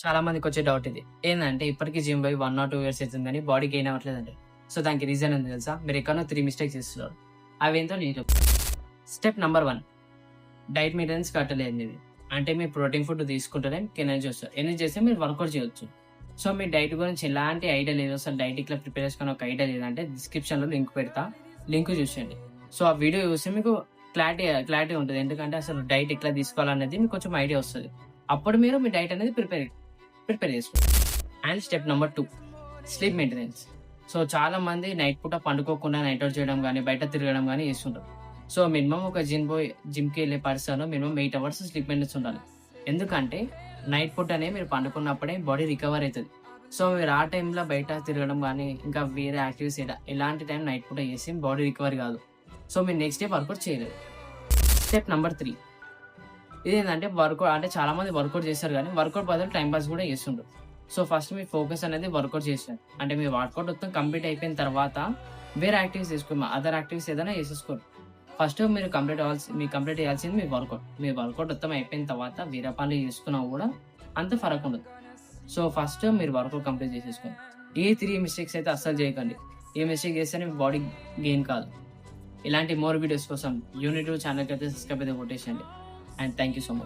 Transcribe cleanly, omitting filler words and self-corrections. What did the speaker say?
చాలా మందికొచ్చే డౌట్ ఇది. ఏందంటే ఇప్పటికి జిమ్ పోయి 1 ఆర్ 2 ఇయర్స్ అయితుంది గానీ బాడీ గెయిన్ అవ్వట్లేదండి. సో దానికి రీజన్ ఏందో తెలుసా? మీరు ఎక్కడనో 3 మిస్టేక్స్ చేస్తున్నారు. అవేంటో నేను చెప్తా. స్టెప్ నంబర్ 1 డైట్ మెయింటెనెన్స్ కట్టలేదు మీది. అంటే మీరు ప్రోటీన్ ఫుడ్ తీసుకుంటేనే మీకు ఎనర్జీ వస్తది. ఎనర్జీ చేస్తే మీరు వర్కౌట్ చేయొచ్చు. సో మీ డైట్ గురించి ఎలాంటి ఐడియా లేదు. అసలు డైట్ ఇట్లా ప్రిపేర్ చేసుకునే ఒక ఐడియా లేదంటే డిస్క్రిప్షన్‌లో లింక్ పెడతా. లింక్ చూసేయండి. సో ఆ వీడియో చూస్తే మీకు క్లారిటీ ఉంటది. ఎందుకంటే అసలు డైట్ ఎట్లా తీసుకోవాలనేది మీకు కొంచెం ఐడియా వస్తది. అప్పుడు మీరు మీ డైట్ అనేది ప్రిపేర్ చేసుకోండి. And step number 2 sleep maintenance. So చాలా మంది నైట్ పూట పండుకోకుండా నైట్ ఔట్ చేయడం గానీ, బయట తిరగడం గానీ చేస్తుంటారు. సో మినిమమ్ ఒక జిమ్‌కెళ్ళే person minimum 8 hours sleep maintenance ఉండాలి. ఎందుకంటే నైట్ పూటనే మీరు పండుకున్నప్పుడే బాడీ రికవర్ అయితది. సో మీరు ఆ టైంలో బయట తిరగడం గానీ, ఇంకా వేరే యాక్టివిటీస్ ఎలాంటి టైం నైట్ పూట చేసి బాడీ రికవర్ కాదు. సో మీరు నెక్స్ట్ డే వర్కౌట్ చేయలేరు. స్టెప్ నంబర్ 3 ఇదేంటంటే అంటే చాలా మంది వర్కౌట్ చేస్తారు గానీ, వర్కౌట్ బదులు టైమ్ పాస్ కూడా చేస్తుంటారు. సో ఫస్ట్ మీ ఫోకస్ అనేది వర్కౌట్ చేసేయాలి. అంటే మీ వర్కౌట్ మొత్తం కంప్లీట్ అయిపోయిన తర్వాత వేరే యాక్టివిటీస్ చేసుకోండి. అదర్ యాక్టివిటీస్ ఏదైనా చేసేసుకోండి. ఫస్ట్ మీరు కంప్లీట్ చేయాల్సింది మీ వర్కౌట్. మీ వర్కౌట్ మొత్తం అయిపోయిన తర్వాత వేరే పనులు చేసుకున్నా కూడా అంత ఫరక్ ఉండదు. సో ఫస్ట్ మీరు వర్కౌట్ కంప్లీట్ చేసేసుకోండి. ఈ 3 మిస్టేక్స్ అయితే అస్సలు చేయకండి. ఈ మిస్టేక్ చేస్తేనే మీ బాడీ గెయిన్ కాదు. ఇలాంటి మోర్ వీడియోస్ కోసం యూనిట్యూబ్ ఛానల్‌కి అయితే సబ్స్క్రైబ్ అయితే కొట్టేసేయండి. And thank you so much.